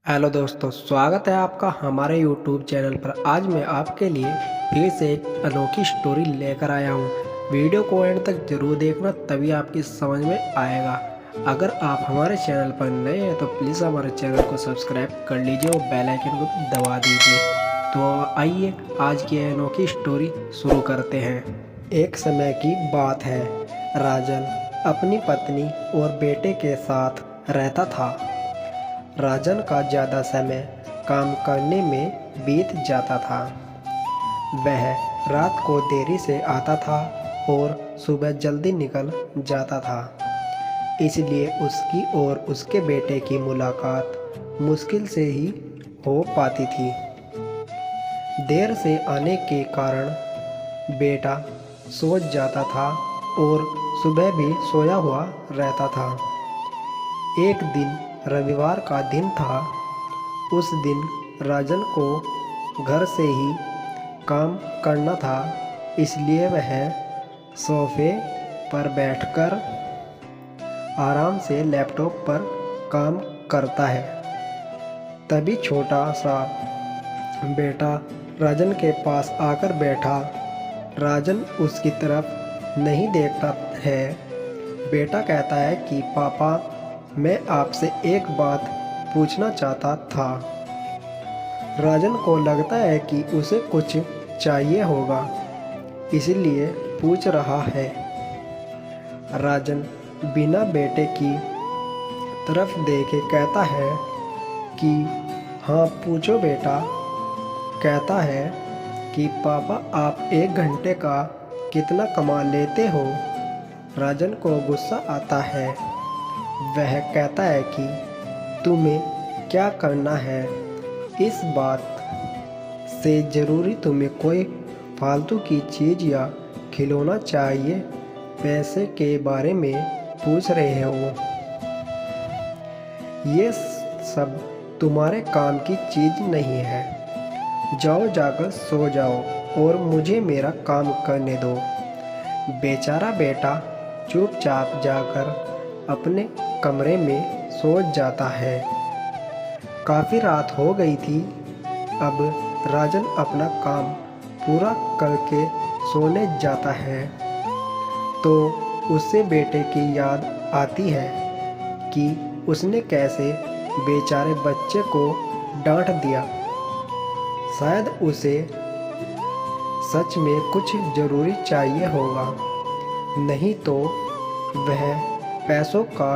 Hello दोस्तों, स्वागत है आपका हमारे YouTube चैनल पर। आज मैं आपके लिए फिर से एक अनोखी स्टोरी लेकर आया हूँ। वीडियो को एंड तक जरूर देखना, तभी आपकी समझ में आएगा। अगर आप हमारे चैनल पर नए हैं तो प्लीज़ हमारे चैनल को सब्सक्राइब कर लीजिए और बेल आइकन को दबा दीजिए। तो आइए आज की अनोखी स्टोरी शुरू करते हैं। एक समय की बात है। राजन अपनी पत्नी और बेटे के साथ रहता था। राजन का ज़्यादा समय काम करने में बीत जाता था। वह रात को देरी से आता था और सुबह जल्दी निकल जाता था। इसलिए उसकी और उसके बेटे की मुलाकात मुश्किल से ही हो पाती थी। देर से आने के कारण बेटा सो जाता था और सुबह भी सोया हुआ रहता था। एक दिन रविवार का दिन था। उस दिन राजन को घर से ही काम करना था, इसलिए वह सोफे पर बैठकर आराम से लैपटॉप पर काम करता है। तभी छोटा सा बेटा राजन के पास आकर बैठा। राजन उसकी तरफ नहीं देखता है। बेटा कहता है कि पापा, मैं आपसे एक बात पूछना चाहता था। राजन को लगता है कि उसे कुछ चाहिए होगा, इसलिए पूछ रहा है। राजन बिना बेटे की तरफ देखे कहता है कि हाँ पूछो बेटा। कहता है कि पापा, आप 1 घंटे का कितना कमा लेते हो? राजन को गुस्सा आता है। वह कहता है कि तुम्हें क्या करना है? इस बात से ज़रूरी तुम्हें कोई फालतू की चीज़ या खिलौना चाहिए? पैसे के बारे में पूछ रहे हो? ये सब तुम्हारे काम की चीज़ नहीं है। जाओ, जाकर सो जाओ और मुझे मेरा काम करने दो। बेचारा बेटा चुपचाप जाकर अपने कमरे में सो जाता है। काफ़ी रात हो गई थी। अब राजन अपना काम पूरा करके सोने जाता है तो उसे बेटे की याद आती है कि उसने कैसे बेचारे बच्चे को डांट दिया। शायद उसे सच में कुछ ज़रूरी चाहिए होगा, नहीं तो वह पैसों का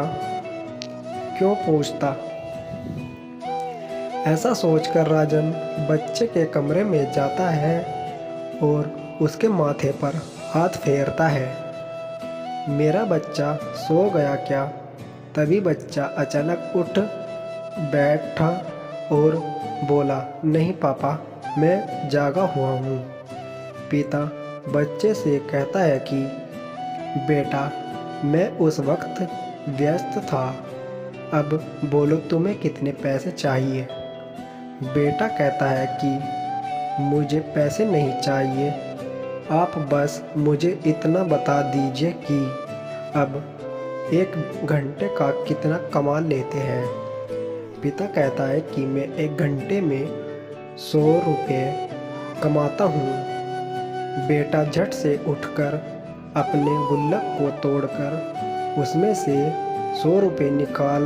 क्यों पूछता। ऐसा सोचकर राजन बच्चे के कमरे में जाता है और उसके माथे पर हाथ फेरता है। मेरा बच्चा सो गया क्या? तभी बच्चा अचानक उठ बैठा और बोला, नहीं पापा, मैं जागा हुआ हूँ। पिता बच्चे से कहता है कि बेटा, मैं उस वक्त व्यस्त था। अब बोलो, तुम्हें कितने पैसे चाहिए? बेटा कहता है कि मुझे पैसे नहीं चाहिए, आप बस मुझे इतना बता दीजिए कि अब 1 घंटे का कितना कमा लेते हैं। पिता कहता है कि मैं 1 घंटे में 100 रुपये कमाता हूँ। बेटा झट से उठकर अपने गुल्लक को तोड़कर उसमें से 100 रुपये निकाल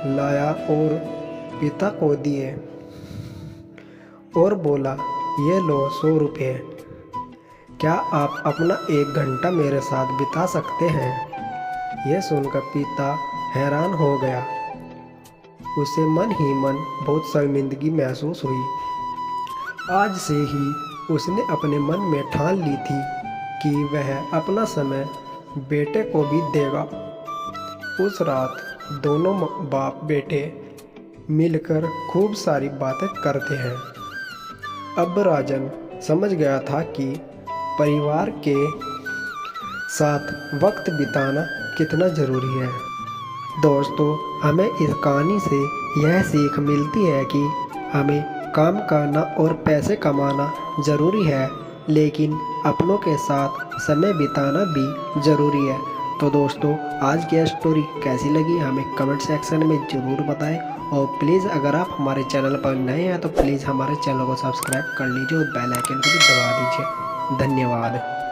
लाया और पिता को दिए और बोला, ये लो 100 रुपये। क्या आप अपना 1 घंटा मेरे साथ बिता सकते हैं? यह सुनकर पिता हैरान हो गया। उसे मन ही मन बहुत शर्मिंदगी महसूस हुई। आज से ही उसने अपने मन में ठान ली थी कि वह अपना समय बेटे को भी देगा। उस रात दोनों बाप बेटे मिलकर खूब सारी बातें करते हैं। अब राजन समझ गया था कि परिवार के साथ वक्त बिताना कितना ज़रूरी है। दोस्तों, हमें इस कहानी से यह सीख मिलती है कि हमें काम करना और पैसे कमाना ज़रूरी है, लेकिन अपनों के साथ समय बिताना भी ज़रूरी है। तो दोस्तों, आज की स्टोरी कैसी लगी हमें कमेंट सेक्शन में ज़रूर बताएं और प्लीज़ अगर आप हमारे चैनल पर नए हैं तो प्लीज़ हमारे चैनल को सब्सक्राइब कर लीजिए और बेल आइकन को भी दबा दीजिए। धन्यवाद।